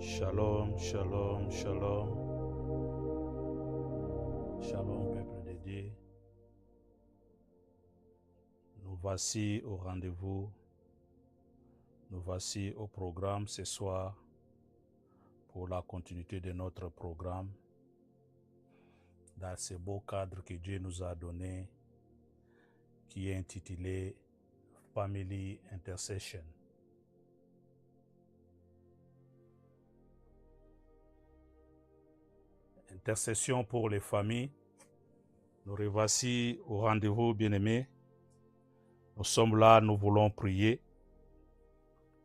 Shalom, shalom, shalom. Shalom, peuple de Dieu. Nous voici au rendez-vous. Nous voici au programme ce soir pour la continuité de notre programme dans ce beau cadre que Dieu nous a donné qui est intitulé Family Intercession. Intercession pour les familles. Nous revoici au rendez-vous, bien-aimés. Nous sommes là, nous voulons prier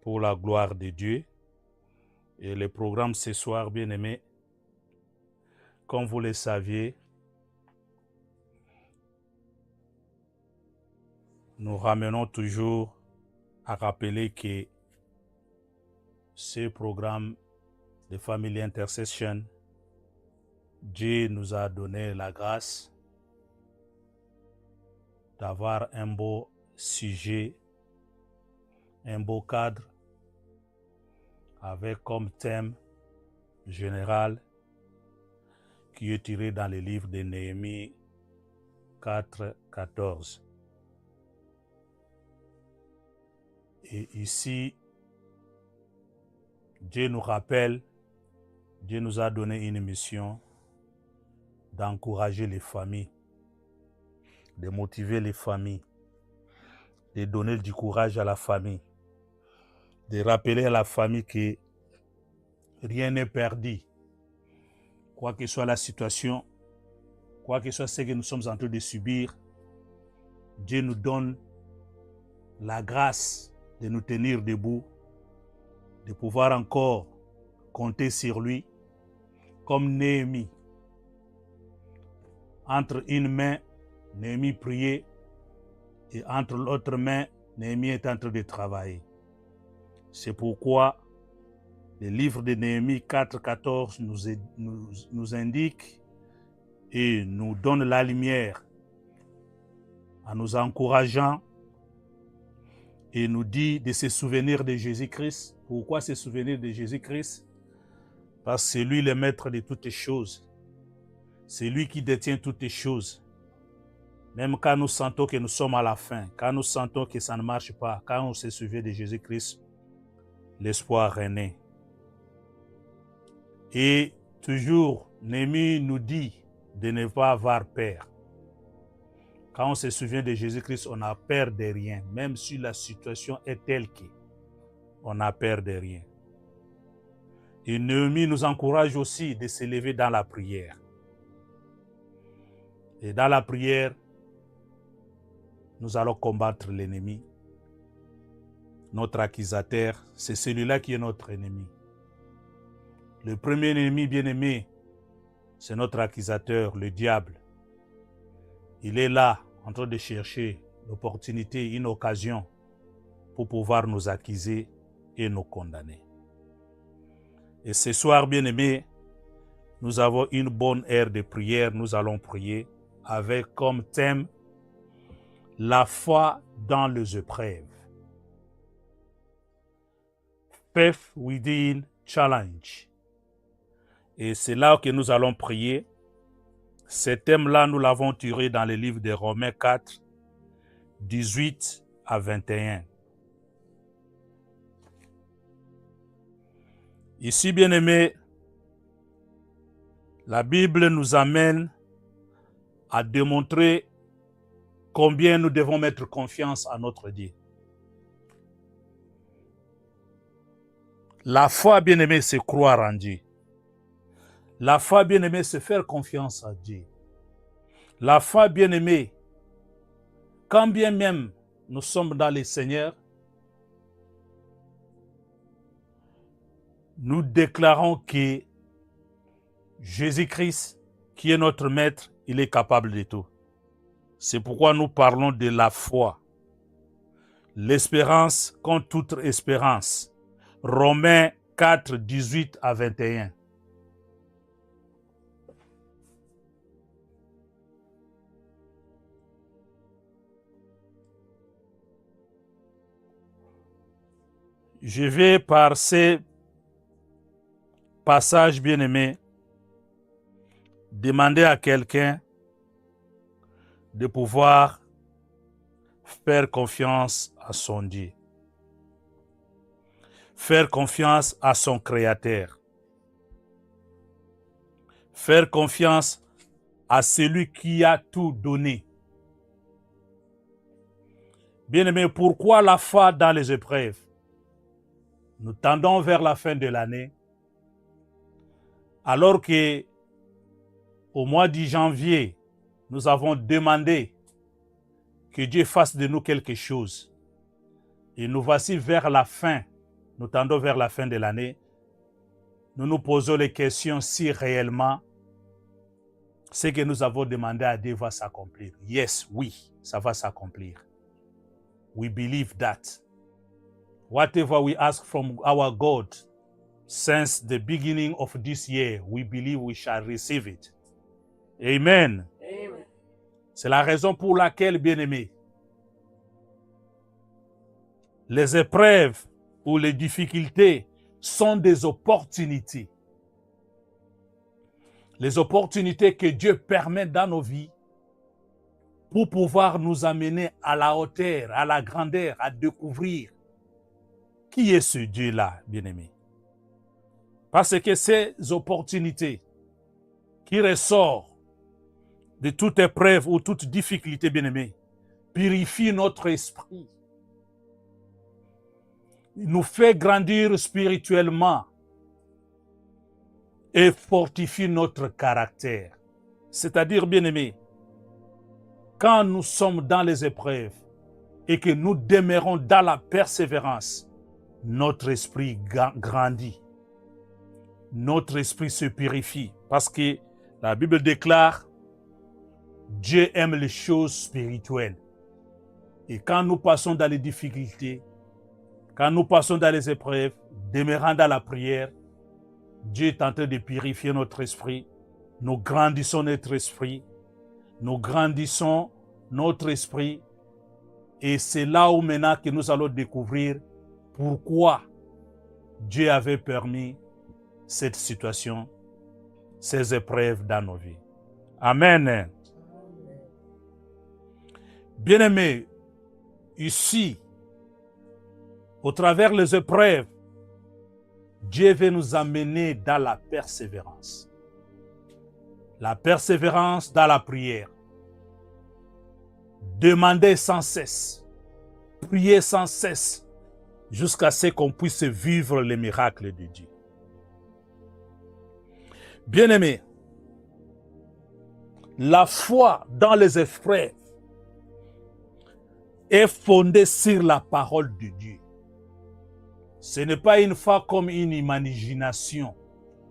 pour la gloire de Dieu. Et le programme ce soir, bien-aimés, comme vous le saviez, nous ramenons toujours à rappeler que ce programme de Family Intercession, Dieu nous a donné la grâce d'avoir un beau sujet, un beau cadre, avec comme thème général qui est tiré dans le livre de Néhémie 4, 14. Et ici, Dieu nous rappelle, Dieu nous a donné une mission d'encourager les familles, de motiver les familles, de donner du courage à la famille, de rappeler à la famille que rien n'est perdu. Quoi que soit la situation, quoi que soit ce que nous sommes en train de subir, Dieu nous donne la grâce de nous tenir debout, de pouvoir encore compter sur lui, comme Néhémie. Entre une main, Néhémie priait, et entre l'autre main, Néhémie est en train de travailler. C'est pourquoi le livre de Néhémie 4.14 nous indique et nous donne la lumière en nous encourageant et nous dit de se souvenir de Jésus-Christ. Pourquoi se souvenir de Jésus-Christ? Parce que c'est lui le maître de toutes choses. C'est lui qui détient toutes les choses. Même quand nous sentons que nous sommes à la fin, quand nous sentons que ça ne marche pas, quand on se souvient de Jésus-Christ, l'espoir renaît. Et toujours, Néhémie nous dit de ne pas avoir peur. Quand on se souvient de Jésus-Christ, on n'a peur de rien, même si la situation est telle qu'on n'a peur de rien. Et Néhémie nous encourage aussi de se lever dans la prière. Et dans la prière, nous allons combattre l'ennemi. Notre accusateur, c'est celui-là qui est notre ennemi. Le premier ennemi bien-aimé, c'est notre accusateur, le diable. Il est là, en train de chercher l'opportunité, une occasion pour pouvoir nous accuser et nous condamner. Et ce soir, bien-aimés, nous avons une bonne heure de prière. Nous allons prier avec comme thème la foi dans les épreuves. Faith within challenge. Et c'est là que nous allons prier. Ce thème-là, nous l'avons tiré dans le livre de Romains 4, 18 à 21. Ici, bien-aimés, la Bible nous amène à démontrer combien nous devons mettre confiance à notre Dieu. La foi, bien-aimé, c'est croire en Dieu. La foi, bien-aimé, c'est faire confiance à Dieu. La foi, bien-aimé, quand bien même nous sommes dans le Seigneur, nous déclarons que Jésus-Christ, qui est notre maître, il est capable de tout. C'est pourquoi nous parlons de la foi. L'espérance contre toute espérance. Romains 4, 18 à 21. Je vais par ces passage, bien-aimé, demander à quelqu'un de pouvoir faire confiance à son Dieu. Faire confiance à son Créateur. Faire confiance à celui qui a tout donné. Bien-aimé, pourquoi la foi dans les épreuves? Nous tendons vers la fin de l'année, alors que au mois de janvier, nous avons demandé que Dieu fasse de nous quelque chose. Et nous voici vers la fin, nous tendons vers la fin de l'année. Nous nous posons les questions si réellement ce que nous avons demandé à Dieu va s'accomplir. Yes, oui, ça va s'accomplir. We believe that. Whatever we ask from our God since the beginning of this year, we believe we shall receive it. Amen. Amen. C'est la raison pour laquelle, bien-aimés, les épreuves ou les difficultés sont des opportunités. Les opportunités que Dieu permet dans nos vies pour pouvoir nous amener à la hauteur, à la grandeur, à découvrir qui est ce Dieu-là, bien-aimé. Parce que ces opportunités qui ressortent de toute épreuve ou toute difficulté, bien-aimé, purifient notre esprit. Il nous fait grandir spirituellement et fortifie notre caractère. C'est-à-dire, bien-aimé, quand nous sommes dans les épreuves et que nous demeurons dans la persévérance, notre esprit grandit. Notre esprit se purifie. Parce que la Bible déclare, Dieu aime les choses spirituelles. Et quand nous passons dans les difficultés, quand nous passons dans les épreuves, demeurant dans la prière, Dieu est en train de purifier notre esprit. Nous grandissons notre esprit. Nous grandissons notre esprit. Et c'est là où maintenant que nous allons découvrir pourquoi Dieu avait permis cette situation, ces épreuves dans nos vies. Amen. Bien-aimés, ici, au travers les épreuves, Dieu veut nous amener dans la persévérance. La persévérance dans la prière. Demander sans cesse. Prier sans cesse. Jusqu'à ce qu'on puisse vivre les miracles de Dieu. Bien-aimés, la foi dans les épreuves est fondée sur la parole de Dieu. Ce n'est pas une foi comme une imagination,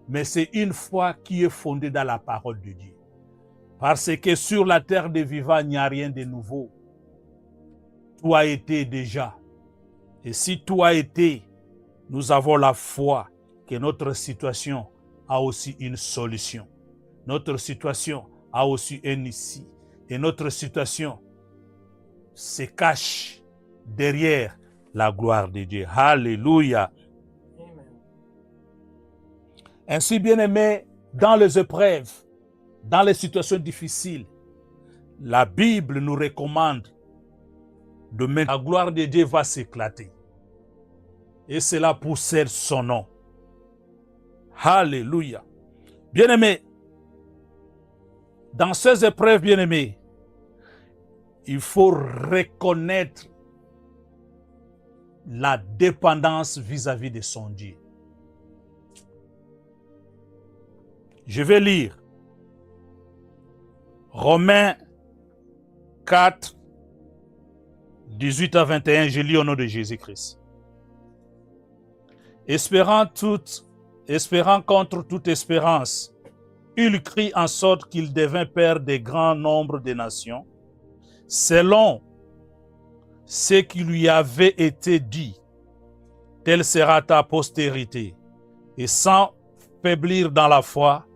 mais c'est une foi qui est fondée dans la parole de Dieu. Parce que sur la terre des vivants, il n'y a rien de nouveau. Tout a été déjà. Et si tout a été, nous avons la foi que notre situation a aussi une solution. Notre situation a aussi un issue. Et notre situation se cache derrière la gloire de Dieu. Alléluia. Ainsi, bien-aimés, dans les épreuves, dans les situations difficiles, la Bible nous recommande de mettre la gloire de Dieu va s'éclater. Et cela possède son nom. Alléluia. Bien-aimés, dans ces épreuves, bien-aimés, il faut reconnaître la dépendance vis-à-vis de son Dieu. Je vais lire Romains 4, 18 à 21, je lis au nom de Jésus-Christ. Espérant contre toute espérance, il crie en sorte qu'il devint père des grands nombres de nations, selon ce qui lui avait été dit, telle sera ta postérité. Et sans faiblir dans la foi,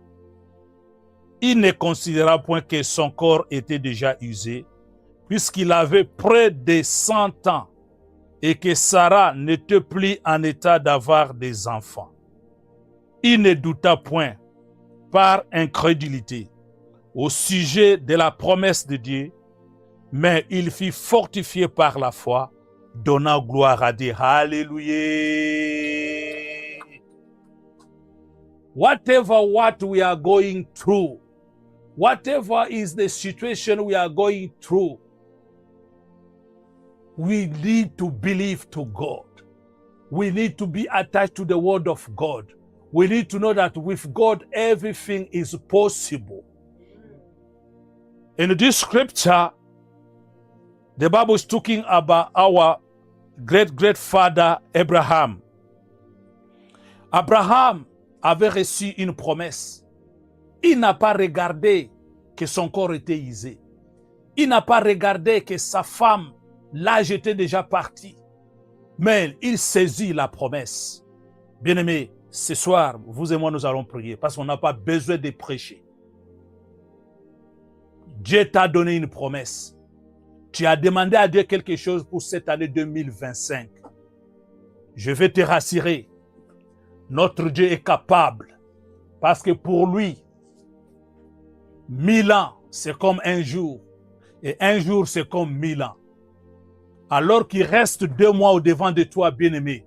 il ne considéra point que son corps était déjà usé, puisqu'il avait près de 100 ans, et que Sarah n'était plus en état d'avoir des enfants. il ne douta point par incrédulité au sujet de la promesse de Dieu, mais il fut fortifié par la foi, donnant gloire à Dieu. Hallelujah. Whatever what we are going through, whatever is the situation we are going through, we need to believe to God. We need to be attached to the word of God. We need to know that with God, everything is possible. In this scripture, the Bible is talking about our great father Abraham. Abraham avait reçu une promesse. Il n'a pas regardé que son corps était usé. Il n'a pas regardé que sa femme, l'âge était déjà parti. Mais il saisit la promesse. Bien-aimés, ce soir, vous et moi, nous allons prier parce qu'on n'a pas besoin de prêcher. Dieu t'a donné une promesse. Tu as demandé à Dieu quelque chose pour cette année 2025. Je vais te rassurer. Notre Dieu est capable. Parce que pour lui, 1000 ans, c'est comme un jour. Et un jour, c'est comme 1000 ans. Alors qu'il reste 2 mois au devant de toi, bien-aimé,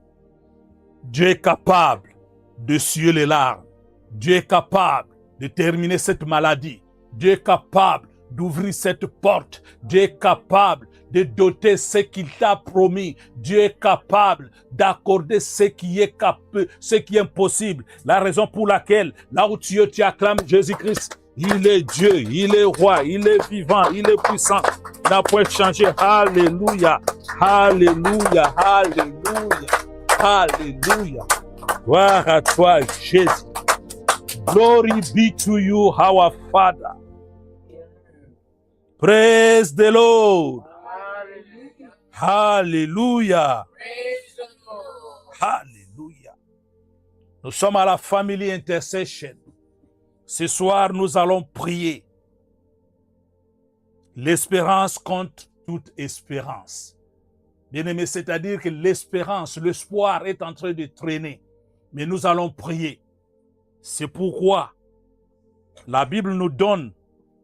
Dieu est capable de suer les larmes. Dieu est capable de terminer cette maladie. Dieu est capable d'ouvrir cette porte. Dieu est capable de doter ce qu'il t'a promis. Dieu est capable d'accorder ce qui est impossible. La raison pour laquelle, là où tu acclames Jésus-Christ, il est Dieu, il est roi, il est vivant, il est puissant. Il n'a point changé. Alléluia, alléluia, alléluia, alléluia. Gloire à toi, Jésus. Glory be to you, our Father. Praise the Lord. Hallelujah. Hallelujah. Nous sommes à la Family Intercession. Ce soir, nous allons prier. L'espérance contre toute espérance. Bien-aimé, c'est-à-dire que l'espérance, l'espoir est en train de traîner. Mais nous allons prier. C'est pourquoi la Bible nous donne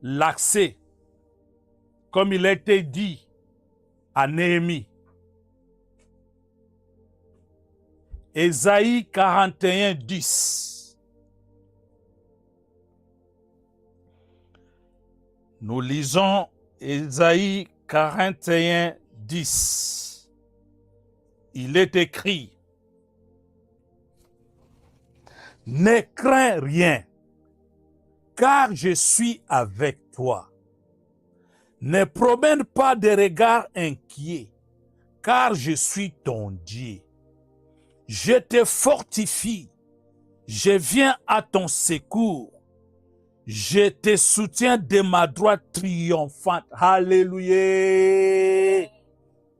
l'accès, comme il a été dit à Néhémie. Ésaïe 41, 10. Nous lisons Ésaïe 41, 10. Il est écrit: ne crains rien, car je suis avec toi. Ne promène pas de regards inquiets, car je suis ton Dieu. Je te fortifie, je viens à ton secours. Je te soutiens de ma droite triomphante. Alléluia.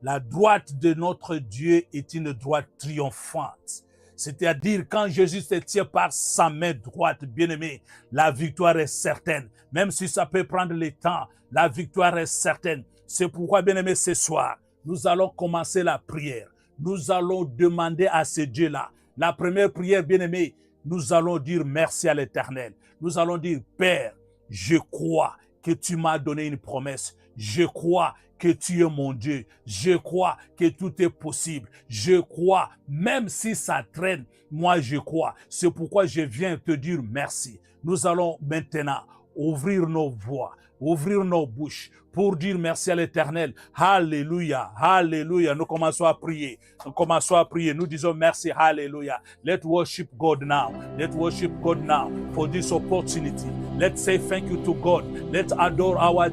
La droite de notre Dieu est une droite triomphante. C'est-à-dire, quand Jésus se tient par sa main droite, bien-aimé, la victoire est certaine. Même si ça peut prendre le temps, la victoire est certaine. C'est pourquoi, bien-aimé, ce soir, nous allons commencer la prière. Nous allons demander à ce Dieu-là. La première prière, bien-aimé, nous allons dire merci à l'Éternel. Nous allons dire, Père, je crois que tu m'as donné une promesse. Je crois que tu es mon Dieu. Je crois que tout est possible. Je crois, même si ça traîne, moi je crois. C'est pourquoi je viens te dire merci. Nous allons maintenant ouvrir nos voix, ouvrir nos bouches pour dire merci à l'Éternel. Alléluia, alléluia. Nous commençons à prier. Nous commençons à prier. Nous disons merci, alléluia. Let's worship God now. Let's worship God now for this opportunity. Let's say thank you to God. Let's adore our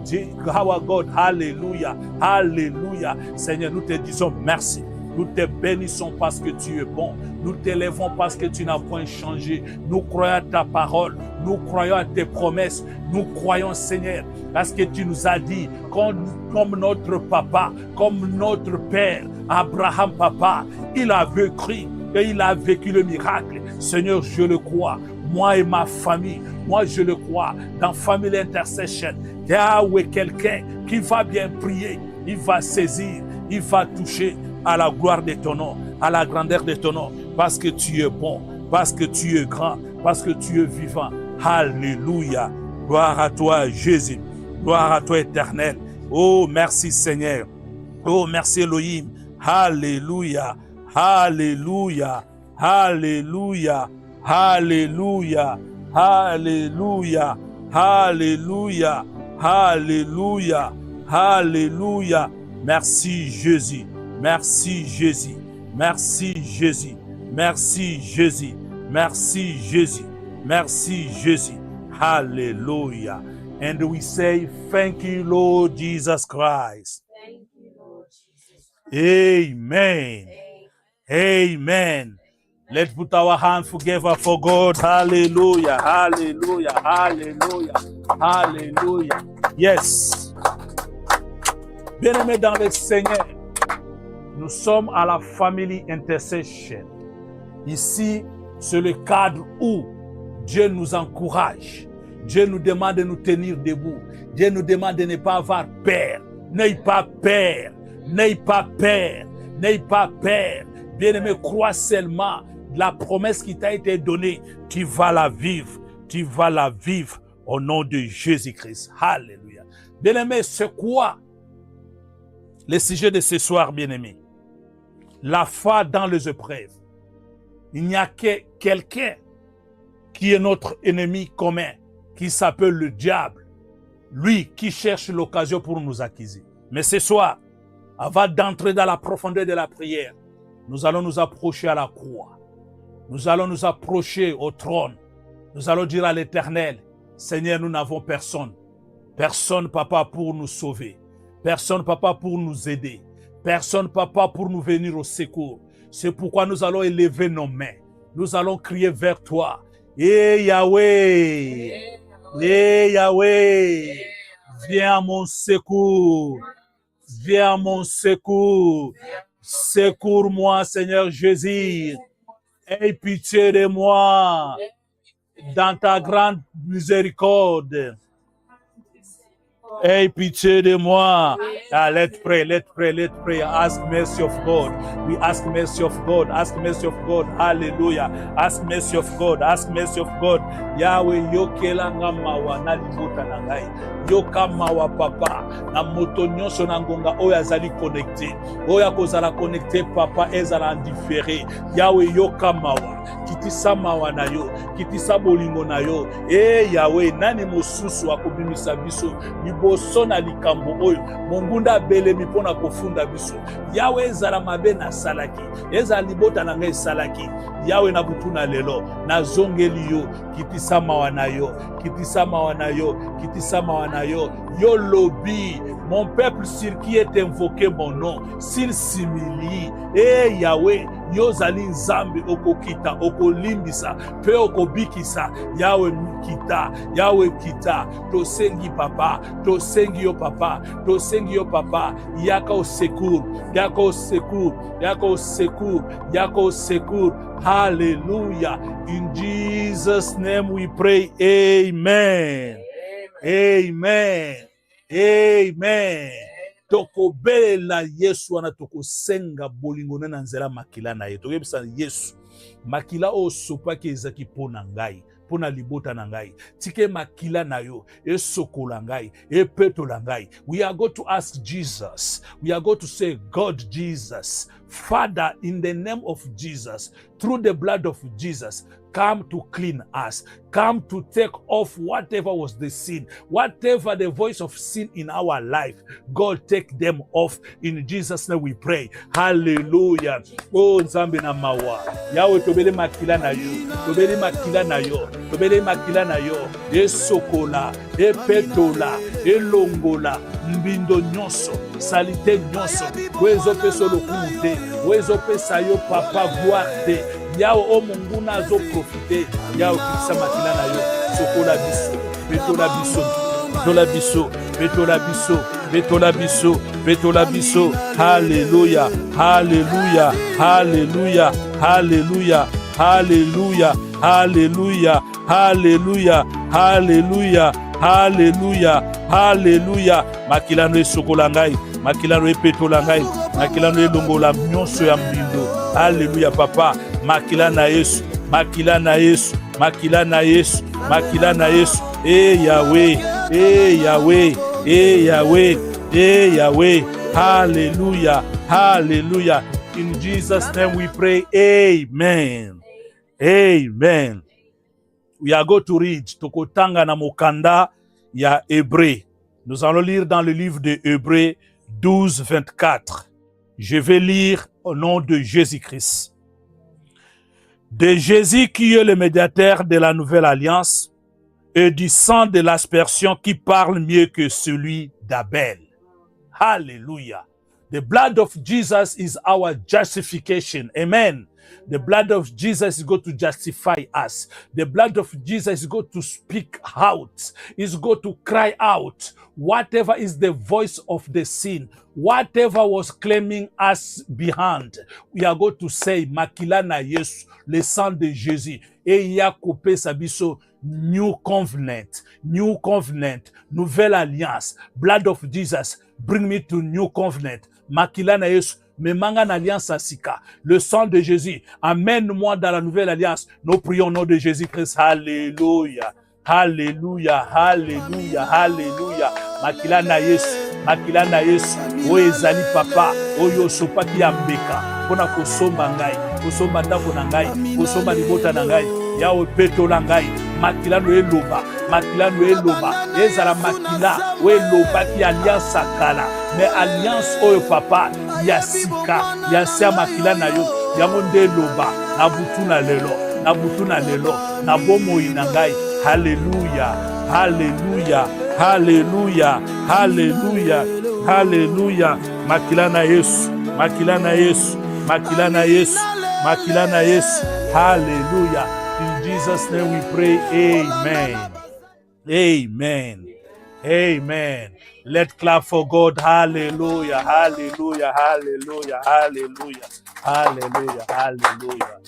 God. Hallelujah, hallelujah. Seigneur, nous te disons merci. Nous te bénissons parce que tu es bon. Nous t'élèvons parce que tu n'as point changé. Nous croyons à ta parole. Nous croyons à tes promesses. Nous croyons, Seigneur, parce que tu nous as dit, comme notre papa, comme notre père, Abraham, papa, il avait cru et il a vécu le miracle. Seigneur, je le crois. Moi et ma famille, moi je le crois. Dans Family Intercession, il y a quelqu'un qui va bien prier. Il va saisir, il va toucher à la gloire de ton nom, à la grandeur de ton nom, parce que tu es bon, parce que tu es grand, parce que tu es vivant. Alléluia. Gloire à toi, Jésus. Gloire à toi, Éternel. Oh, merci, Seigneur. Oh, merci, Elohim. Alléluia. Alléluia. Alléluia. Alléluia. Alléluia. Alléluia. Alléluia. Alléluia. Merci, Jésus. Merci, Jésus. Merci, Jésus. Merci, Jésus. Merci, Jésus. Merci, Jésus. Hallelujah. And we say, thank you, Lord Jesus Christ. Thank you, Lord Jesus. Amen. Amen. Let's put our hands together for God. Hallelujah. Hallelujah. Hallelujah. Hallelujah. Yes. Bien-aimés dans le Seigneur, nous sommes à la Family Intercession. Ici, c'est le cadre où Dieu nous encourage. Dieu nous demande de nous tenir debout. Dieu nous demande de ne pas avoir peur. N'aie pas peur. N'aie pas peur. N'aie pas peur. Bien-aimé, crois seulement la promesse qui t'a été donnée. Tu vas la vivre. Tu vas la vivre au nom de Jésus-Christ. Alléluia. Bien-aimé, c'est quoi le sujet de ce soir, bien-aimé? La foi dans les épreuves. Il n'y a que quelqu'un qui est notre ennemi commun, qui s'appelle le diable. Lui qui cherche l'occasion pour nous accuser. Mais ce soir, avant d'entrer dans la profondeur de la prière, nous allons nous approcher à la croix. Nous allons nous approcher au trône. Nous allons dire à l'Éternel, Seigneur, nous n'avons personne. Personne, Papa, pour nous sauver. Personne, Papa, pour nous aider. Personne, Papa, pour nous venir au secours. C'est pourquoi nous allons élever nos mains. Nous allons crier vers toi. Eh Yahweh, eh Yahweh, viens à mon secours, viens à mon secours. Secours-moi, Seigneur Jésus. Aie pitié de moi dans ta grande miséricorde. Aie pitié de moi. Let's pray, let's pray, let's pray. Ask mercy of God. We ask mercy of God. Ask mercy of God. Hallelujah. Ask mercy of God. Ask mercy of God. Yahweh, yokelanga mawa na libuta na ngai. Yoka mawa papa. Na moto nyonso na ngonga oyo azali connecté. Oyo akozala connecté papa ezala indifféré. Yahweh, yoka mawa. Kitisa mawa na yo. Kitisa bolingo na yo. Yahweh, nani mosusu akobimisa biso. Liboso na likambo oyo. Mongunda belemi pona kofunda biso. Yahweh ezala mabe na salaki. Ezala libota na ngai salaki. Yahweh na butuna lelo. Na zongeli yo. Kitisa mawa na yo. Kitisa mawa na yo. Kitisa mawa na yo. Yo lobi. Mon peuple sur qui est invoqué mon nom. S'il s'humilie. Yahweh. Yo zali nzambe okokita. Okolimbisa. Pe okobikisa. Yahweh kita. Yahweh kita. Tosengi papa. Tosengi yo papa. Tosengi yo papa. Yaka au secours. Yaka au secours. Yaka au secours. Yaka au secours. Hallelujah. In Jesus' name we pray. Amen. Amen. Amen. Tokobela Yesu wana tokosenga bolingo na nzela makila na ye. Tokebisa Yesu. Makila o sopaki ezaki pona ngai. Pona libota na ngai. Tike makila na yo. E sokola ngai. E petola ngai. We are going to ask Jesus. We are going to say, God Jesus, Father, in the name of Jesus, through the blood of Jesus, come to clean us. Come to take off whatever was the sin, whatever the voice of sin in our life. God, take them off. In Jesus' name we pray. Hallelujah. Oh, Nzambe na mawa. Yahweh tobele makila na yo. Tobele makila na yo. Tobele makila na yo. E sokola, e petola, e longola, mbindo nyonso, salite nyonso. Wezo peso lokumu te. Wezo pesa yo papa voir te. Yao o munguna azo profite. Yao kitisa makila na yo. Sokola biso. Betola biso. Betola biso. Betola biso. Betola biso. Betola biso. Hallelujah. Hallelujah. Hallelujah. Hallelujah. Hallelujah. Hallelujah. Hallelujah. Hallelujah. Hallelujah. Hallelujah. Makilano esokola ngai. Makilano epetola ngai. Makilano elongola nyonso ya mbindo. Hallelujah papa. Makila na Yesu. makila na Yesu, makila na Yesu, makila na Yesu. Eh Yahweh, eh Yahweh, eh Yahweh, eh Yahweh. Hallelujah, hallelujah. In Jesus' name we pray, amen. Amen. We are going to read Tokotanga na mokanda ya Hébreu. Nous allons lire dans le livre de Hébreu 12, 24. Je vais lire au nom de Jésus-Christ. De Jésus qui est le médiateur de la nouvelle alliance et du sang de l'aspersion qui parle mieux que celui d'Abel. Hallelujah. The blood of Jesus is our justification. Amen. The blood of Jesus is going to justify us. The blood of Jesus is going to speak out. Is going to cry out. Whatever is the voice of the sin, whatever was claiming us behind, we are going to say, Makila na Yesu, le sang de Jésus. Et ya coupé sabiso, new covenant, nouvelle alliance. Blood of Jesus, bring me to new covenant. Makila na Yesu. Mais manga alliance asika, le sang de Jésus, amène-moi dans la nouvelle alliance. Nous prions au nom de Jésus-Christ. Alléluia, alléluia, alléluia, alléluia. Makila na Yesu, o ezali papa, oyo sopaki ya mbeka, pona kosomba ngai, kosomba ndako na ngai, kosomba libota na ngai, ya opetola ngai, makila no eloba, ezala makila, o eloba ki alliance akala, mais alliance oyo papa, ya sika, ya se makila na yo, yango nde eloba, na butu na lelo, na bomoi na ngai. Hallelujah, hallelujah, hallelujah, hallelujah, hallelujah. Makila na Yesu, makila na Yesu, makila na Yesu, makila na Yesu. Hallelujah. In Jesus' name we pray, amen. Amen. Amen. Let's clap for God. Hallelujah, hallelujah, hallelujah, hallelujah, hallelujah, hallelujah,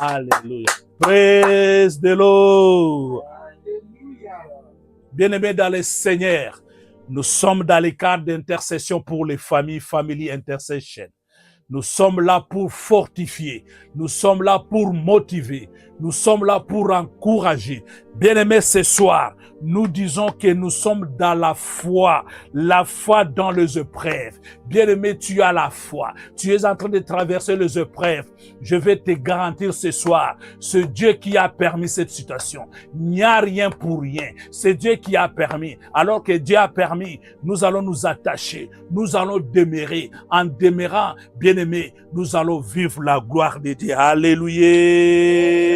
hallelujah. Praise the Lord. Bien-aimés dans le Seigneur, nous sommes dans les cadres d'intercession pour les familles, Family Intercession. Nous sommes là pour fortifier, nous sommes là pour motiver, nous sommes là pour encourager. Bien-aimés, ce soir, nous disons que nous sommes dans la foi dans les épreuves. Bien-aimé, tu as la foi. Tu es en train de traverser les épreuves. Je vais te garantir ce soir, ce Dieu qui a permis cette situation. Il n'y a rien pour rien. C'est Dieu qui a permis. Alors que Dieu a permis, nous allons nous attacher. Nous allons demeurer. En demeurant, bien-aimé, nous allons vivre la gloire de Dieu. Alléluia.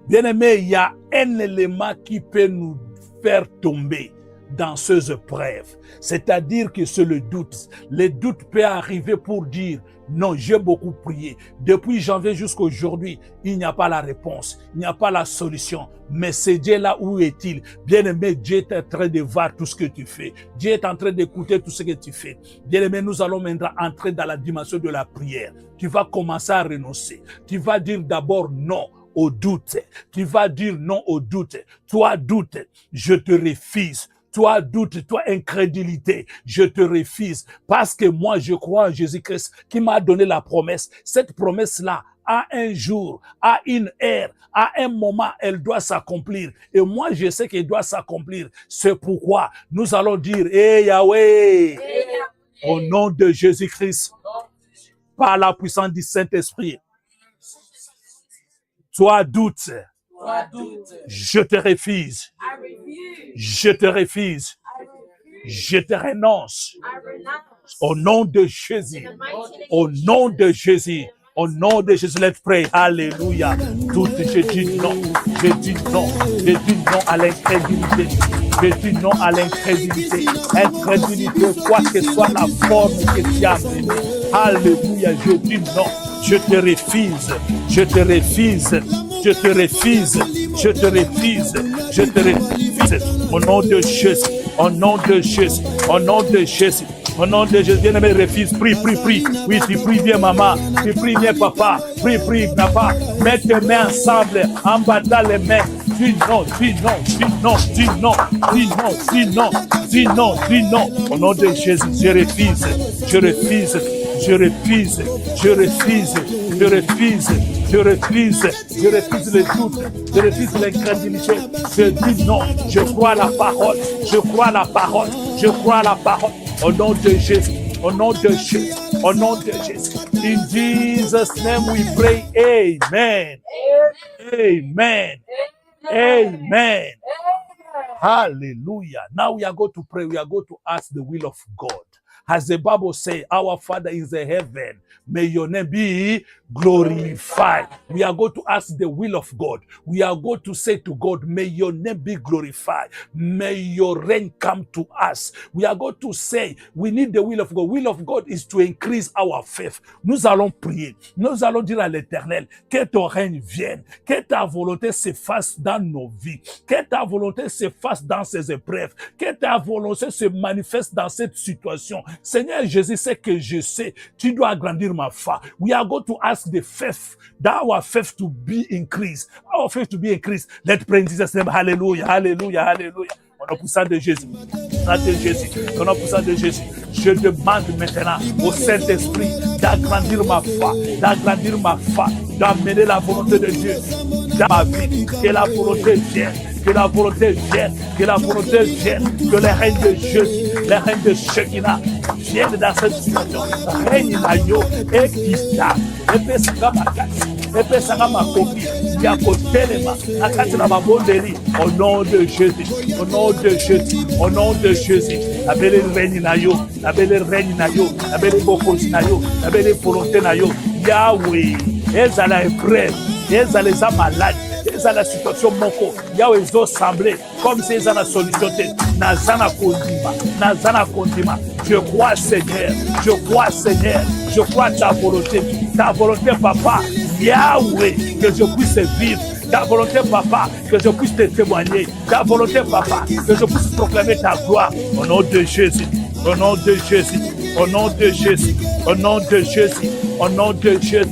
Bien-aimé, il y a un élément qui peut nous faire tomber dans ces épreuves. C'est-à-dire que c'est le doute. Le doute peut arriver pour dire, non, j'ai beaucoup prié. Depuis janvier jusqu'à aujourd'hui, il n'y a pas la réponse. Il n'y a pas la solution. Mais c'est Dieu là, où est-il? Bien-aimé, Dieu est en train de voir tout ce que tu fais. Dieu est en train d'écouter tout ce que tu fais. Bien-aimé, nous allons maintenant entrer dans la dimension de la prière. Tu vas commencer à renoncer. Tu vas dire d'abord non au doute. Tu vas dire non au doute. Toi, doute, je te refuse. Toi, doute, toi, incrédulité, je te refuse. Parce que moi, je crois en Jésus-Christ qui m'a donné la promesse. Cette promesse-là, à un jour, à une heure, à un moment, elle doit s'accomplir. Et moi, je sais qu'elle doit s'accomplir. C'est pourquoi nous allons dire, hey Yahweh, au nom de Jésus-Christ, par la puissance du Saint-Esprit, toi, doute, je te refuse. Je te refuse. Je te renonce. Au nom de Jésus. Au nom de Jésus. Au nom de Jésus, let's pray. Alléluia. Tout, je dis non. Je dis non. Je dis non à l'incrédulité. Je dis non à l'incrédulité. Incrédulité, quoi que soit la forme que tu as menée. Alléluia. Je dis non. Je te refuse. Je te refuse. Je te refuse. Je te refuse. Je te refuse. Au nom de Jésus. Au nom de Jésus. Au nom de Jésus. Au nom de Jésus, bien-aimé, refuse, prie, prie, prie. Oui, tu pries bien, maman. Tu pries bien, papa. Prie, prie, papa. Mets tes mains ensemble, en battant les mains. Dis non, dis non, dis non, dis non, dis non, dis non, dis non, dis non. Au nom de Jésus, je refuse, je refuse, Je refuse, je refuse, je refuse, je refuse, je refuse les doutes, je refuse l'incrédulité. Je dis non, je crois à la parole, je crois à la parole, je crois à la parole. Au nom de Jésus, au nom de Jésus, au nom de Jésus. In Jesus' name we pray. Amen. Amen. Amen. Hallelujah. Now we are going to pray. We are going to ask the will of God. As the Bible says, our Father in the heaven, may your name be glorified. We are going to ask the will of God. We are going to say to God, may your name be glorified. May your reign come to us. We are going to say, we need the will of God. Will of God is to increase our faith. Nous allons prier. Nous allons dire à l'Éternel, que ton règne vienne, que ta volonté se fasse dans nos vies, que ta volonté se fasse dans ces épreuves, que ta volonté se manifeste dans cette situation. Seigneur Jésus, c'est que je sais, tu dois agrandir ma foi. We are going to ask the faith, that our faith to be increased. Our faith to be increased. Let's pray in Jesus' name. Hallelujah, hallelujah, hallelujah. Au nom puissant de Jésus, au nom puissant de Jésus, je demande maintenant au Saint-Esprit d'agrandir ma foi, d'amener la volonté de Dieu dans ma vie, que la volonté vienne, que la volonté vienne, que la volonté vienne, que le règne de Jésus, le règne de Shekinah vienne dans cette situation. Règne na yo, et qui ça, et puis ça va ma casse, et puis ça va ma copie, il y a côté les mains, à quatre na ma bonderie, au nom de Jésus, au nom de Jésus, au nom de Jésus, la belle règne na yo, la belle règne na yo, la belle bokosi na yo, la belle volonté na yo, Yahweh, elles à la épreuve, elles à les malades. Eza la situation moko yawe ezo semblé comme si eza na solution te nazana kondima je crois Seigneur je crois Seigneur je crois ta volonté papa Yahweh que je puisse vivre ta volonté papa que je puisse te témoigner ta volonté papa que je puisse proclamer ta gloire au nom de Jésus au nom de Jésus au nom de Jésus au nom de Jésus au nom de Jésus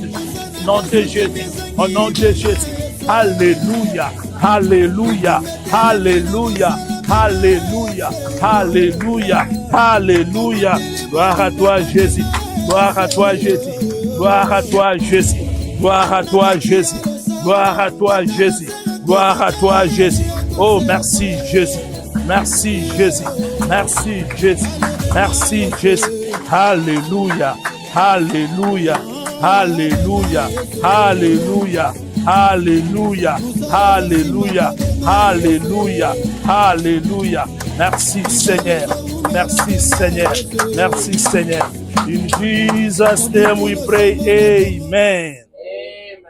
au nom de Jésus au nom de Jésus. Alléluia, alléluia, alléluia, alléluia, alléluia, alléluia. Gloire à toi Jésus, gloire à toi Jésus, gloire à toi Jésus, gloire à toi Jésus, gloire à toi Jésus, gloire à toi Jésus. Oh merci Jésus, merci Jésus, merci Jésus, merci Jésus. Alléluia, alléluia, alléluia, alléluia. Alléluia, alléluia, alléluia, alléluia. Merci Seigneur, merci Seigneur, merci Seigneur. In Jesus' name we pray, amen.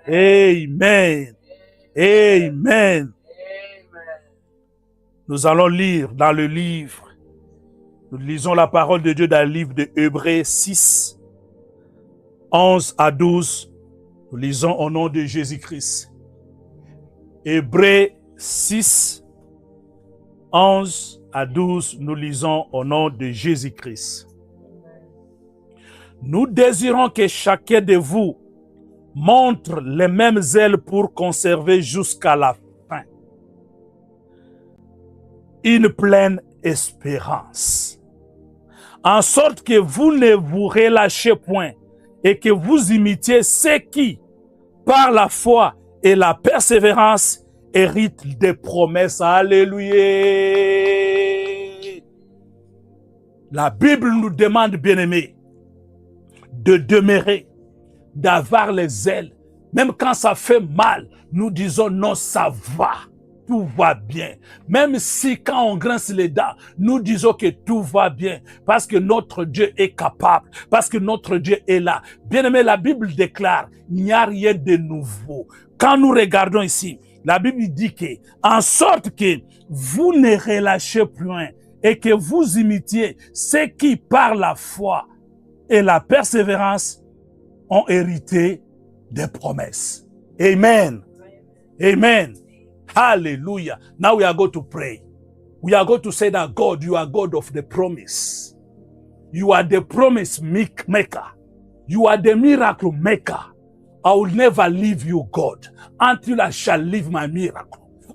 Amen. Amen. Nous allons lire dans le livre, nous lisons la parole de Dieu dans le livre de Hébreux 6, 11 à 12. Nous lisons au nom de Jésus-Christ. Hébreux 6, 11 à 12, nous lisons au nom de Jésus-Christ. Nous désirons que chacun de vous montre les mêmes ailes pour conserver jusqu'à la fin une pleine espérance, en sorte que vous ne vous relâchez point et que vous imitiez ceux qui, par la foi et la persévérance, héritent des promesses. Alléluia. La Bible nous demande, bien-aimés, de demeurer, d'avoir les ailes. Même quand ça fait mal, nous disons non, ça va. Tout va bien. Même si quand on grince les dents, nous disons que tout va bien. Parce que notre Dieu est capable. Parce que notre Dieu est là. Bien-aimé, la Bible déclare, il n'y a rien de nouveau. Quand nous regardons ici, la Bible dit que, en sorte que vous ne relâchez point et que vous imitiez ceux qui, par la foi et la persévérance, ont hérité des promesses. Amen. Amen. Hallelujah. Now we are going to pray. We are going to say that God, you are God of the promise. You are the promise maker. You are the miracle maker. I will never leave you, God, until I shall leave my miracle.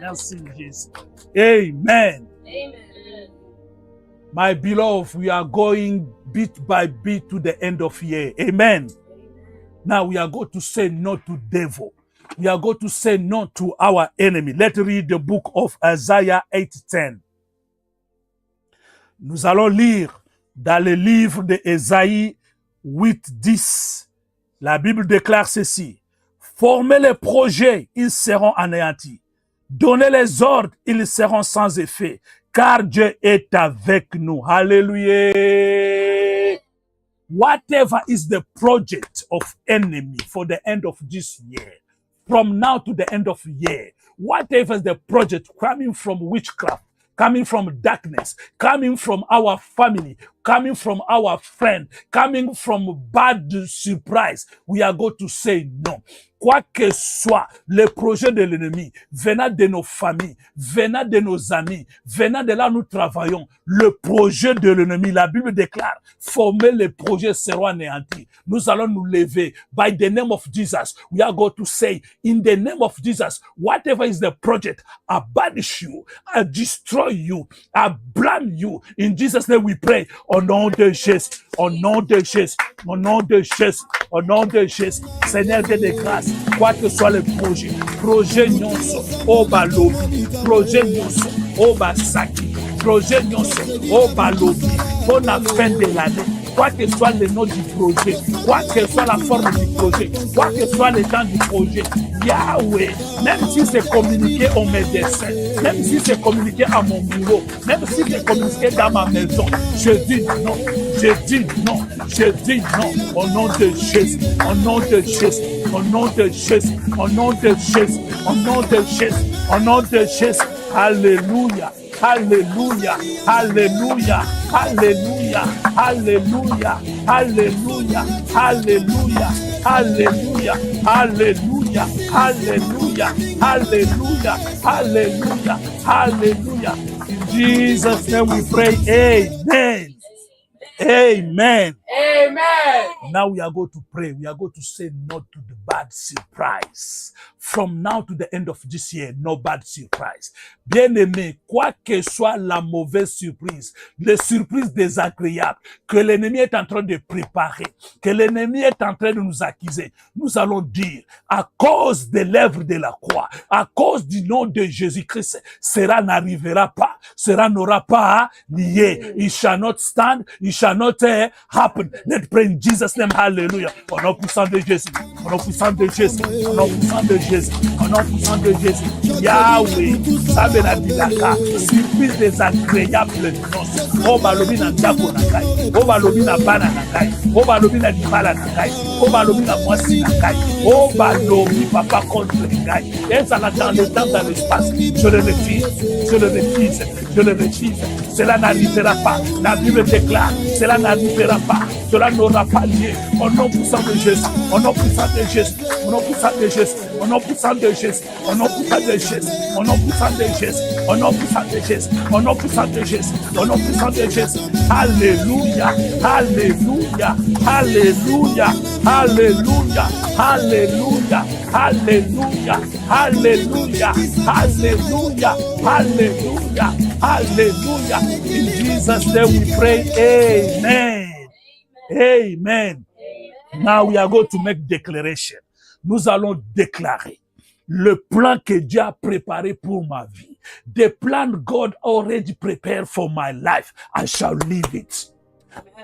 Merci, Jésus. Amen. Amen. My beloved, we are going bit by bit to the end of year. Amen. Now we are going to say no to devil. We are going to say no to our enemy. Let's read the book of Isaiah 8:10. Nous allons lire dans le livre d'Ésaïe 8:10. La Bible déclare ceci. Formez les projets, ils seront anéantis. Donnez les ordres, ils seront sans effet. Car Dieu est avec nous. Hallelujah. Whatever is the project of enemy for the end of this year, from now to the end of the year, whatever is the project coming from witchcraft, coming from darkness, coming from our family, coming from our friend, coming from bad surprise, we are going to say no. Quoi que soit le projet de l'ennemi, venant de nos familles, venant de nos amis, venant de là où nous travaillons, le projet de l'ennemi, la Bible déclare, former les projets seront anéantis. Nous allons nous lever. By the name of Jesus, we are going to say, in the name of Jesus, whatever is the project, I banish you, I destroy you, I blame you. In Jesus' name we pray. Au nom de Jésus, au nom de Jésus, au nom de Jésus, au nom de Jésus, Seigneur Dieu de grâce, quoi que soit le projet nyonso, oba lobi, projet nyonso, oba saki, projet nyonso, oba lobi, pour la fin de l'année, quoi que soit le nom du projet, quoi que soit la forme du projet, quoi que soit le temps du projet, Yahweh, même si c'est communiqué au médecin, même si c'est communiqué à mon bureau, même si c'est communiqué dans ma maison, je dis non, je dis non, je dis non, au nom de Jésus, au nom de Jésus, au nom de Jésus, au nom de Jésus, au nom de Jésus, au nom de Jésus, alléluia. Alléluia, alléluia, alléluia, alléluia, alléluia, alléluia, alléluia, alléluia, alléluia, alléluia, alléluia, alléluia. In Jesus' name we pray, amen. Amen. Amen. Now we are going to pray. We are going to say no to the bad surprise. From now to the end of this year, no bad surprise. Bien-aimé, quoi que soit la mauvaise surprise, les surprises désagréables que l'ennemi est en train de préparer, que l'ennemi est en train de nous accuser, nous allons dire, à cause de l'œuvre de la croix, à cause du nom de Jésus-Christ, cela n'arrivera pas, cela n'aura pas lié. It shall not stand, it shall not happen. Let's pray in Jesus' name, hallelujah. Au nom puissant de Jésus, au nom puissant de Jésus, au nom puissant de Jésus, au nom puissant de Jésus. Yahweh, sabe na bilaka, surprise désagréable non. O balobi na ndako na ngai, o balobi na bana na ngai, o balobi na libala na ngai, o balobi na mwasi na ngai, o balobi papa contre ngai. Ezala dans le temps, dans l'espace, je le refuse, je le refuse, je le refuse. Cela n'arrivera pas. La Bible déclare, cela n'arrivera pas. Cela n'aura pas lieu. Au nom puissant de Jésus, au nom puissant de Jésus, au nom puissant de Jésus, au nom puissant de Jésus, au nom puissant de Jésus, au nom puissant de Jésus, au nom puissant de Jésus, au nom puissant de Jésus, au nom puissant de Jésus. Alléluia, alléluia, alléluia, alléluia, alléluia, alléluia, alléluia, alléluia, alléluia, alléluia. In Jesus' name we pray, amen. Amen. Now we are going to make declaration. Nous allons déclarer le plan que Dieu a préparé pour ma vie. The plan God already prepared for my life. I shall live it.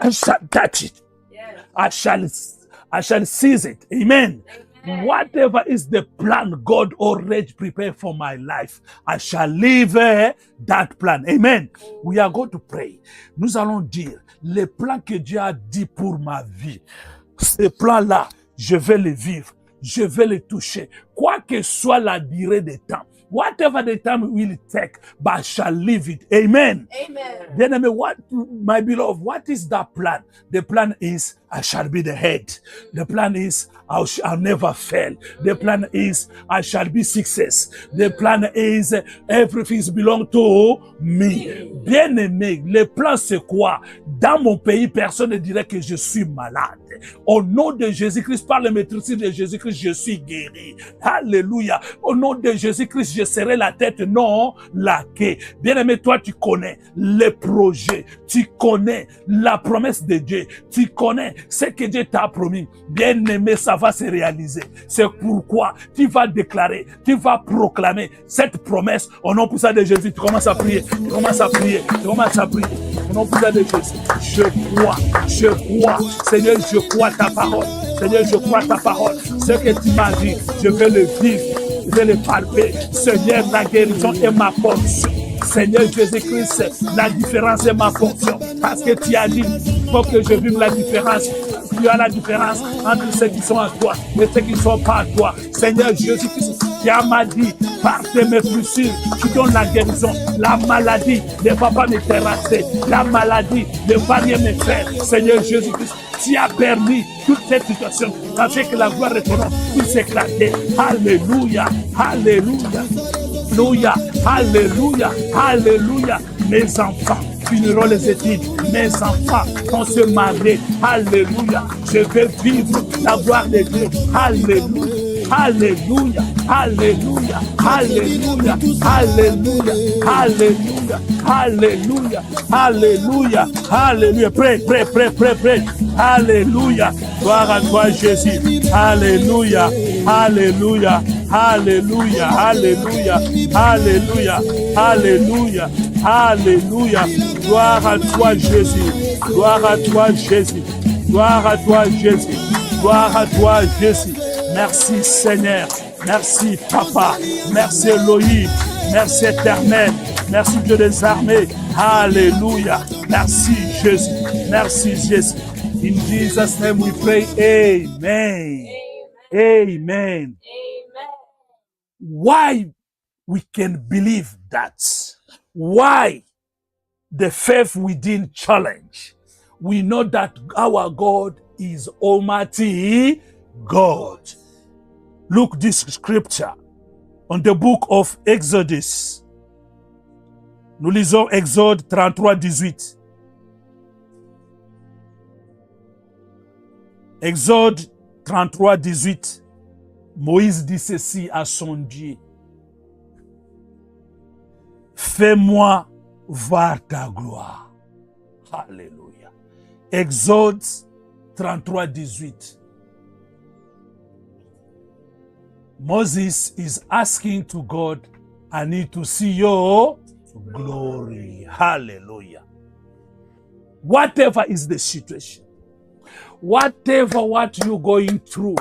I shall touch it. I shall seize it. Amen. Whatever is the plan God already prepared for my life, I shall live that plan. Amen. We are going to pray. Nous allons dire, le plan que Dieu a dit pour ma vie, ce plan-là, je vais le vivre, je vais le toucher, quoi que soit la durée de temps. Whatever the time will take, but I shall live it. Amen. Amen. Then, my beloved, what is that plan? The plan is I shall be the head. The plan is I'll never fail. The plan is I shall be success. The plan is everything belongs to me. Bien-aimé, le plan c'est quoi? Dans mon pays, personne ne dirait que je suis malade. Au nom de Jésus-Christ, par le maîtrise de Jésus-Christ, je suis guéri. Alléluia. Au nom de Jésus-Christ, je serai la tête, non la queue. Bien-aimé, toi, tu connais les projets. Tu connais la promesse de Dieu. Tu connais ce que Dieu t'a promis. Bien-aimé, ça va se réaliser. C'est pourquoi tu vas déclarer, tu vas proclamer cette promesse au nom puissant de Jésus. Tu commences à prier, tu commences à prier, tu commences à prier. Au nom puissant de Jésus, je crois, Seigneur, je crois ta parole. Seigneur, je crois ta parole. Ce que tu m'as dit, je vais le vivre, je vais le palper. Seigneur, la guérison est ma portion. Seigneur Jésus-Christ, la différence est ma portion. Parce que tu as dit, il faut que je vive la différence. Tu as la différence entre ceux qui sont à toi et ceux qui ne sont pas à toi. Seigneur Jésus-Christ, tu m'as dit, par tes meurtrissures, tu donnes la guérison. La maladie ne va pas me terrasser. La maladie ne va rien me faire. Seigneur Jésus-Christ, tu as permis toute cette situation avec la gloire de ton nom pour s'éclater. Alléluia, alléluia. Alléluia, alléluia, alléluia. Mes enfants finiront les études. Mes enfants vont se marier. Alléluia. Je vais vivre la gloire de Dieu. Alléluia. Alléluia, alléluia, alléluia, alléluia, alléluia, alléluia, alléluia, alléluia. Prie. Alléluia. Gloire à toi, Jésus. Alléluia, alléluia, alléluia, alléluia, alléluia, alléluia, alléluia. Gloire à toi, Jésus. Gloire à toi, Jésus. Gloire à toi, Jésus. Gloire à toi, Jésus. Merci Seigneur, merci Papa, merci Elohim, merci Éternel, merci Dieu des armées, alléluia, merci Jésus, merci Jésus. In Jesus' name we pray, amen, amen. Why we can believe that? Why the faith within challenge? We know that our God is Almighty God. Look this scripture on the book of Exodus. Nous lisons Exode 33, 18. Exode 33, 18. Moïse dit ceci à son Dieu. Fais-moi voir ta gloire. Alléluia. Exode 33, 18. Moses is asking to God, I need to see your glory. Hallelujah. Whatever is the situation, whatever what you're going through,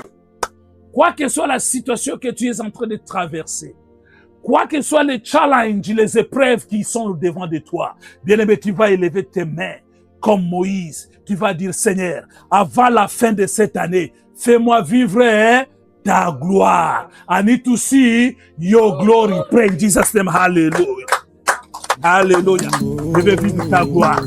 quoi que soit la situation que tu es en train de traverser, quoi que soient les challenges, les épreuves qui sont devant de toi, bien-aimé, tu vas élever tes mains comme Moïse. Tu vas dire, Seigneur, avant la fin de cette année, fais-moi vivre ta gloire. I need to see your glory. Pray in Jesus' name. Hallelujah. Alléluia. Je vais vivre ta gloire.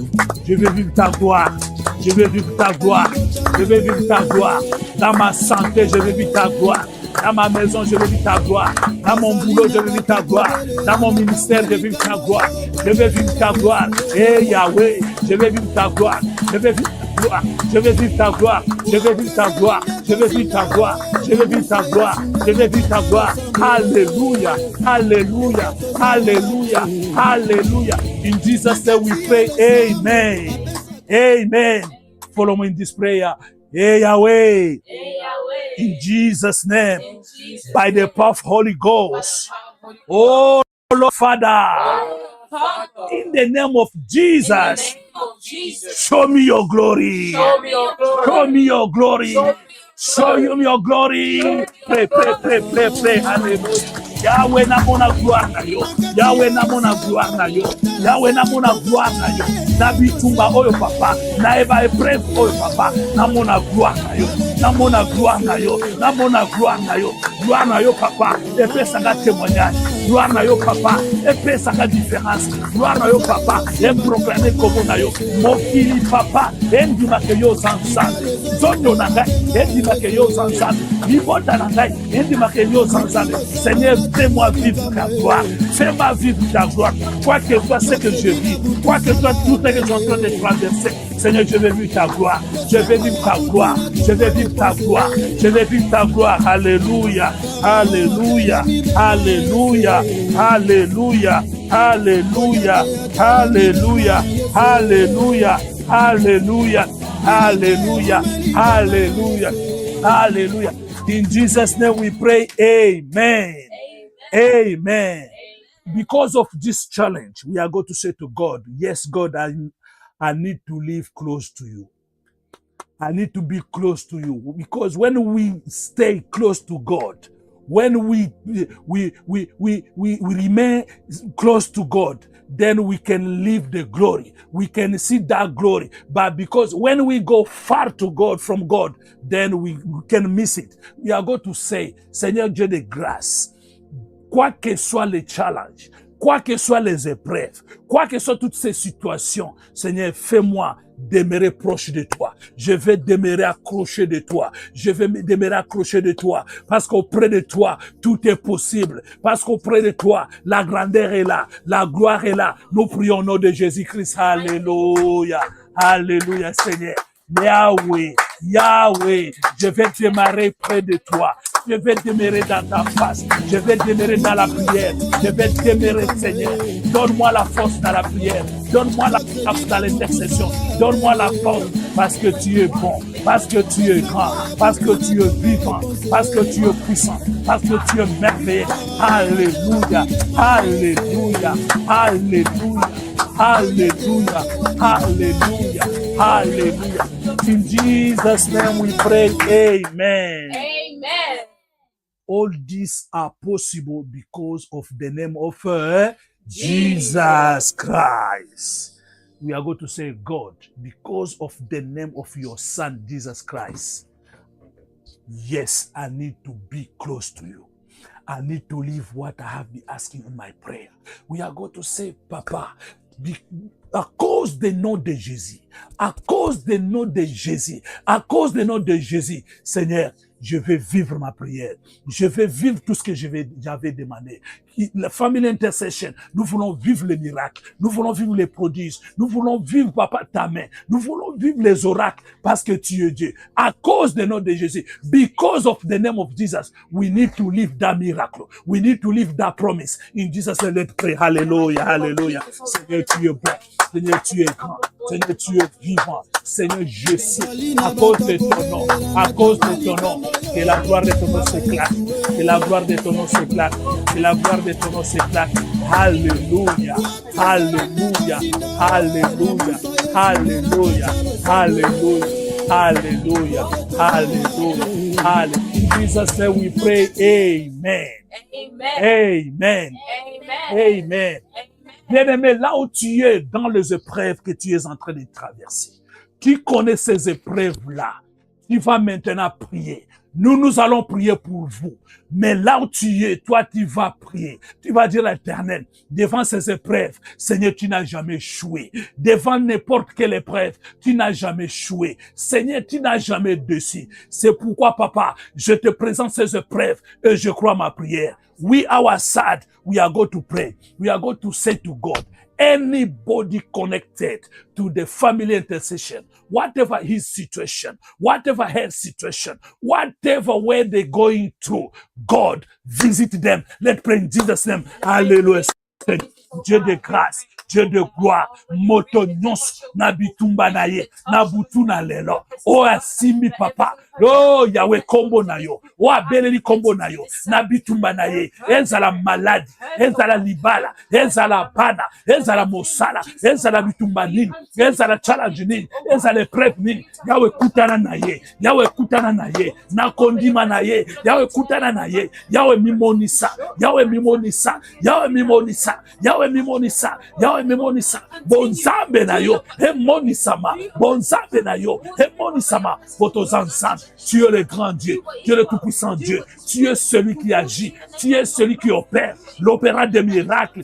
Je vais vivre ta gloire. Je vais vivre ta gloire. Je vais vivre ta gloire. Dans ma santé, je vais vivre ta gloire. Dans ma maison, je vais vivre ta gloire. Dans mon boulot, je vais vivre ta gloire. Dans mon ministère, je vais vivre ta gloire. Je vais vivre ta gloire. Hey Yahweh, je vais vivre ta gloire. Je vais vivre ta gloire. Je vais vivre ta gloire. Je vais vivre ta gloire. Je vais vivre ta gloire. Je vais vivre ta gloire. Je vais vivre ta gloire. Alléluia. Alléluia. Alléluia. Alléluia. In Jesus' name we pray. Amen. Amen. Follow me in this prayer. Hey Yahweh. In Jesus' name. By the power of Holy Ghost. Oh Lord Father. In the name of Jesus. Show me your glory. Show me your glory. Show me your glory. Pray, pray, pray, pray, pray. Hallelujah. Yahweh namona gloire na yo. Yahweh namona gloire na yo. Yahweh namona gloire na yo. Na bitumba oyo papa. Na eba épreuve oyo papa. Namona gloire na yo. Namona gloire na yo. Namona gloire na yo. gloire na yo papa, epesaka témoignage, gloire na yo papa, epesaka différence, gloire na yo papa, proclamer comme na yo, mokili papa, endimaka yo zanzane, zonyo na ngai, endimaka yo zanzane, libota na ngai, endimaka yo zanzane. Seigneur, fais-moi vivre ta gloire, fais-moi vivre ta gloire, quoi que soit ce que je vis, quoi que soit tout ce que je suis en train de traverser. Seigneur, je vais vivre ta gloire, je vais vivre ta gloire, je vais vivre ta gloire, je vais vivre ta gloire. Alléluia, alléluia, alléluia, alléluia, alléluia, alléluia, alléluia, alléluia, alléluia, alléluia, alléluia. In Jesus' name we pray, amen. Amen. Because of this challenge, we are going to say to God, yes, God, I need to live close to you. I need to be close to you. Because when we stay close to God, when we remain close to God, then we can live the glory. We can see that glory. But because when we go far to God, from God, then we can miss it. We are going to say, Seigneur Dieu de grâce, quoi que soient les challenges, quoi que soient les épreuves, quoi que soient toutes ces situations, Seigneur, fais-moi demeurer proche de toi. Je vais demeurer accroché de toi. Je vais demeurer accroché de toi. Parce qu'auprès de toi, tout est possible. Parce qu'auprès de toi, la grandeur est là. La gloire est là. Nous prions au nom de Jésus-Christ. Alléluia. Alléluia, Seigneur. Yahweh, Yahweh, je vais demeurer près de toi. Je vais demeurer dans ta face. Je vais demeurer dans la prière. Je vais demeurer, Seigneur. Donne-moi la force dans la prière. Donne-moi la force dans l'intercession. Donne-moi la force parce que tu es bon, parce que tu es grand, parce que tu es vivant, parce que tu es puissant, parce que tu es merveilleux. Alléluia, alléluia, alléluia, alléluia, alléluia, alléluia. In Jesus' name we pray, amen. Amen. All these are possible because of the name of Jesus Christ. We are going to say, God, because of the name of your Son, Jesus Christ, yes, I need to be close to you. I need to live what I have been asking in my prayer. We are going to say, Papa, à cause des noms de Jésus, à cause des noms de Jésus, à cause des noms de Jésus, Seigneur, je vais vivre ma prière. Je vais vivre tout ce que j'avais demandé. La Family Intercession, nous voulons vivre les miracles. Nous voulons vivre les prodiges. Nous voulons vivre, Papa, ta main. Nous voulons vivre les oracles parce que tu es Dieu. À cause des noms de Jésus, because of the name of Jesus, we need to live that miracle. We need to live that promise. In Jesus' name, let's pray. Hallelujah, hallelujah. Seigneur, tu es bon. Seigneur, tu es grand. Seigneur, tu es vivant. Seigneur, je sais, à cause de ton nom, à cause de ton nom, que la gloire de ton nom s'éclate. Que la gloire de ton nom s'éclate. Que la gloire de ton nom s'éclate. Alléluia, alléluia, alléluia, alléluia, alléluia, alléluia, alléluia, alléluia. In Jesus' name we pray, amen. Amen. Amen. Amen. Amen. Bien-aimé, là où tu es dans les épreuves que tu es en train de traverser, tu connais ces épreuves-là, tu vas maintenant prier. Nous allons prier pour vous. Mais là où tu es, toi, tu vas prier. Tu vas dire à l'Éternel, devant ces épreuves, Seigneur, tu n'as jamais échoué. Devant n'importe quelle épreuve, tu n'as jamais échoué. Seigneur, tu n'as jamais déçu. C'est pourquoi, Papa, je te présente ces épreuves et je crois ma prière. We, our side, we are going to pray. We are going to say to God, anybody connected to the family intercession, whatever his situation, whatever her situation, whatever way they're going through, God, visit them. Let's pray in Jesus' name. Hallelujah. Dieu de grâce, Dieu de gloire, moto nyonso na bitumba na ye, na butu na lelo. O asimi papa, oh Yahweh kombo na yo, o abeleli kombo na yo, na bitumba na ye, ezala maladi, ezala libala, ezala bana, ezala mosala, ezala bitumba nini, ezala challenge nini, ezala prep nini, Yahweh kutana na ye, Yahweh kutana na ye, na kondima na ye, Yahweh kutana na ye, Yahweh mimonisa, Yahweh mimonisa, Yahweh mimonisa. memonisa, Yahweh memonisa, Yahweh memonisa, bonzambe na yo, emonisama, bonzambe na yo, emonisama, pour tes enfants. Tu es le grand Dieu, tu es le tout-puissant Dieu, tu es celui qui agit, tu es celui qui opère, l'opéra des miracles,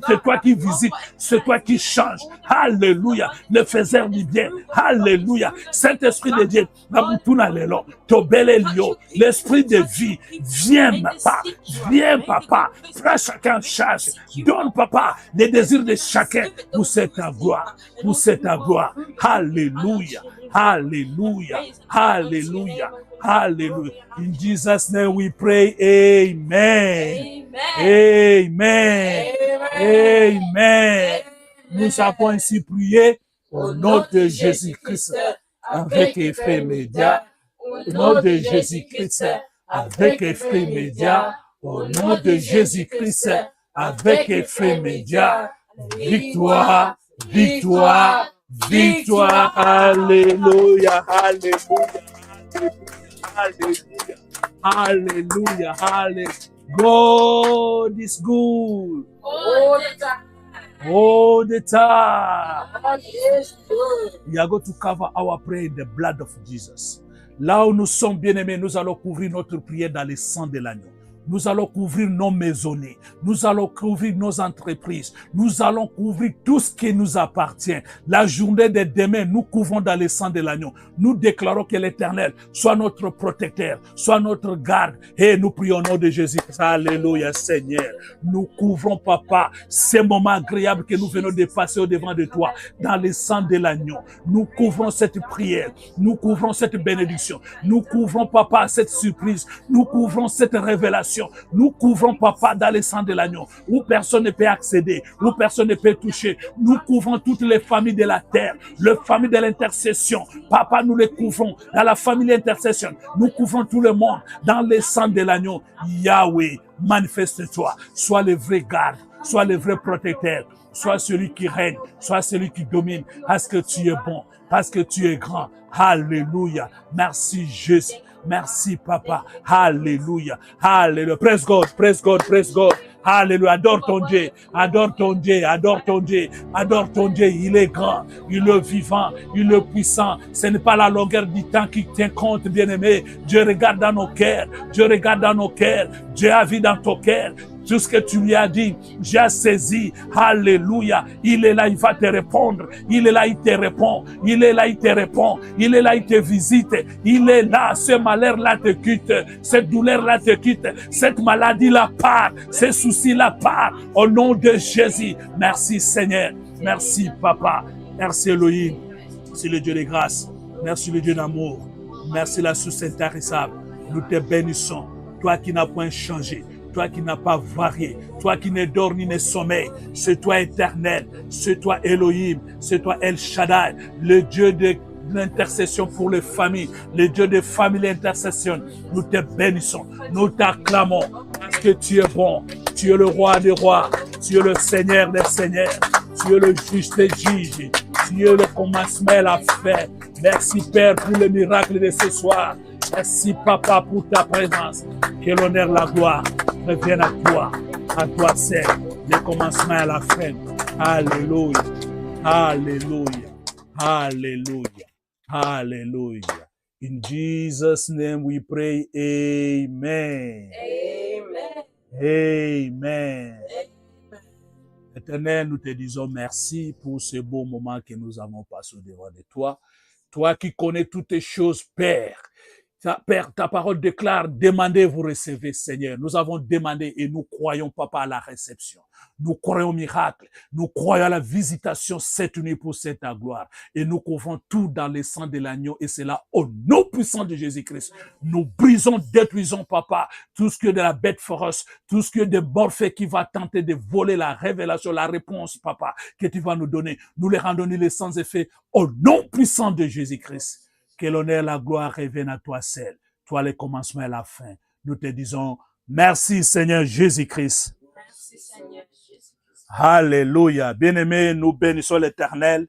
c'est toi qui visites, c'est toi qui changes. Alléluia, le faiseur du bien, alléluia, Saint-Esprit de Dieu, l'esprit de vie, viens papa, prends chacun charge, donne papa les désirs de chacun pour cette gloire, alléluia, alléluia, alléluia, hallelujah. In Jesus' name we pray, amen, amen, amen. Nous avons ainsi prié au nom de Jésus-Christ avec effet immédiat, au nom de Jésus-Christ avec effet immédiat, au nom de Jésus-Christ avec effet immédiat. Victoire, victoire, victoire, alléluia, alléluia, alléluia, alléluia, alléluia. God is good. All the time. We are going to cover our prayer in the blood of Jesus. Là où nous sommes bien-aimés, nous allons couvrir notre prière dans le sang de l'agneau. Nous allons couvrir nos maisonnées. Nous allons couvrir nos entreprises. Nous allons couvrir tout ce qui nous appartient. La journée de demain, nous couvrons dans le sang de l'agneau. Nous déclarons que l'Éternel soit notre protecteur, soit notre garde. Et nous prions au nom de Jésus. Alléluia, Seigneur. Nous couvrons, Papa, ces moments agréables que nous venons de passer au devant de toi, dans le sang de l'agneau. Nous couvrons cette prière. Nous couvrons cette bénédiction. Nous couvrons, Papa, cette surprise. Nous couvrons cette révélation. Nous couvrons, Papa, dans le sang de l'agneau, où personne ne peut accéder, où personne ne peut toucher. Nous couvrons toutes les familles de la terre, les familles de l'intercession. Papa, nous les couvrons dans la famille d'intercession. Nous couvrons tout le monde dans le sang de l'agneau. Yahweh, manifeste-toi. Sois le vrai garde, sois le vrai protecteur, sois celui qui règne, sois celui qui domine, parce que tu es bon, parce que tu es grand. Alléluia. Merci Jésus. Merci, Papa. Alléluia. Alléluia. Praise God, praise God, praise God. Alléluia. Adore ton Dieu. Adore ton Dieu. Adore ton Dieu. Adore ton Dieu. Il est grand. Il est vivant. Il est puissant. Ce n'est pas la longueur du temps qui tient compte, bien-aimé. Dieu regarde dans nos cœurs. Dieu regarde dans nos cœurs. Dieu a vu dans ton cœur. Tout ce que tu lui as dit, j'ai saisi. Alléluia. Il est là, il va te répondre. Il est là, il te répond. Il est là, il te répond. Il est là, il te visite. Il est là, ce malheur-là te quitte. Cette douleur-là te quitte. Cette maladie-là part. Ces soucis-là part. Au nom de Jésus. Merci Seigneur. Merci Papa. Merci Elohim. Merci le Dieu de grâce. Merci le Dieu d'amour. Merci la source intarissable. Nous te bénissons. Toi qui n'as point changé. Toi qui n'as pas varié, toi qui ne dors ni ne sommeil, c'est toi éternel, c'est toi Elohim, c'est toi El Shaddai, le Dieu de l'intercession pour les familles, le Dieu de famille intercession. Nous te bénissons, nous t'acclamons, parce que tu es bon, tu es le roi des rois, tu es le Seigneur des seigneurs, tu es le juge des juges, tu es le commencement et la fin. Merci Père pour le miracle de ce soir. Merci Papa pour ta présence. Que l'honneur, la gloire reviennent à toi seul, le commencement et la fin. Alléluia, alléluia, alléluia, alléluia. In Jesus' name we pray, amen. Amen. Amen. Éternel, nous te disons merci pour ce beau moment que nous avons passé au devant de toi. Toi qui connais toutes les choses, Père. Père, ta parole déclare, demandez, vous recevez, Seigneur. Nous avons demandé et nous croyons, Papa, à la réception. Nous croyons au miracle. Nous croyons à la visitation cette nuit pour cette gloire. Et nous couvrons tout dans le sang de l'agneau et c'est là, au nom puissant de Jésus-Christ. Nous brisons, détruisons, Papa, tout ce qui est de la bête féroce, tout ce qui est de Morphée qui va tenter de voler la révélation, la réponse, Papa, que tu vas nous donner. Nous les rendons les sans effet au nom puissant de Jésus-Christ. Que l'honneur, la gloire reviennent à toi seul. Toi, le commencement et la fin. Nous te disons, merci Seigneur Jésus-Christ. Merci Seigneur Jésus-Christ. Alléluia. Bien-aimés, nous bénissons l'Éternel.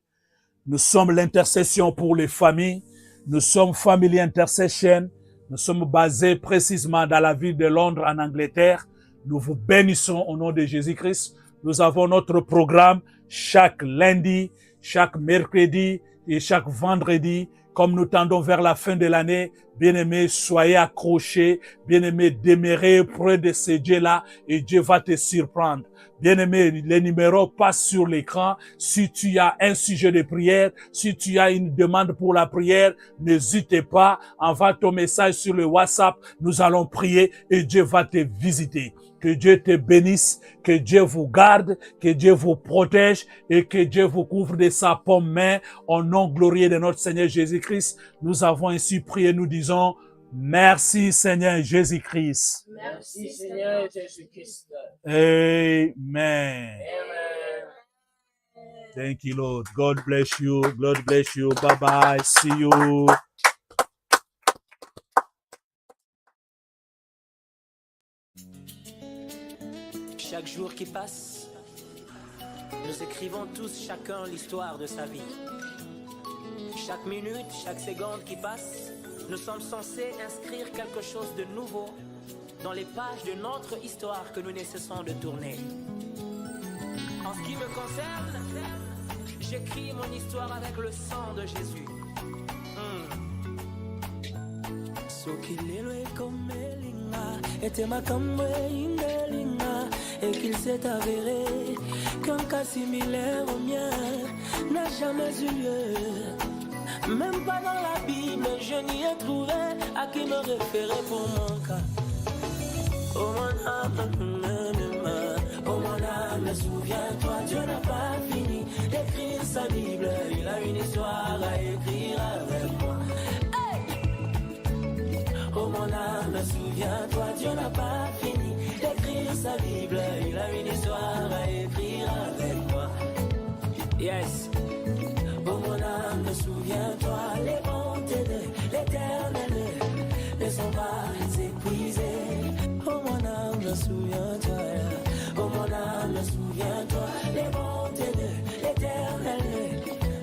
Nous sommes l'intercession pour les familles. Nous sommes Family Intercession. Nous sommes basés précisément dans la ville de Londres, en Angleterre. Nous vous bénissons au nom de Jésus-Christ. Nous avons notre programme chaque lundi, chaque mercredi et chaque vendredi. Comme nous tendons vers la fin de l'année, bien-aimés, soyez accrochés, bien-aimés, demeurez près de ce Dieu-là et Dieu va te surprendre. Bien-aimé, les numéros passent sur l'écran. Si tu as un sujet de prière, si tu as une demande pour la prière, n'hésitez pas, envoie ton message sur le WhatsApp. Nous allons prier et Dieu va te visiter. Que Dieu te bénisse, que Dieu vous garde, que Dieu vous protège et que Dieu vous couvre de sa paume main. Au nom glorieux de notre Seigneur Jésus-Christ, nous avons ainsi prié, nous disons, merci Seigneur Jésus-Christ. Merci Seigneur Jésus-Christ. Amen. Amen. Thank you, Lord. God bless you. God bless you. Bye-bye. See you. Chaque jour qui passe, nous écrivons tous chacun l'histoire de sa vie. Chaque minute, chaque seconde qui passe, nous sommes censés inscrire quelque chose de nouveau dans les pages de notre histoire que nous ne cessons de tourner. En ce qui me concerne, j'écris mon histoire avec le sang de Jésus. Et qu'il s'est avéré qu'un cas similaire au mien n'a jamais eu lieu. Même pas dans la Bible, je n'y ai trouvé à qui me référer pour mon cas. Oh mon âme, souviens-toi, Dieu n'a pas fini d'écrire sa Bible. Il a une histoire à écrire avec moi. Hey! Oh mon âme, souviens-toi, Dieu n'a pas fini d'écrire sa Bible. Il a une histoire à écrire avec moi. Yes. Oh mon âme, souviens-toi, les bontés de l'Éternel ne sont pas épuisées. Oh mon âme, souviens-toi. Oh mon âme, souviens-toi, les bontés de l'Éternel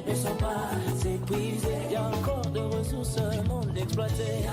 ne sont pas épuisées. Il y a encore de ressources non exploitées.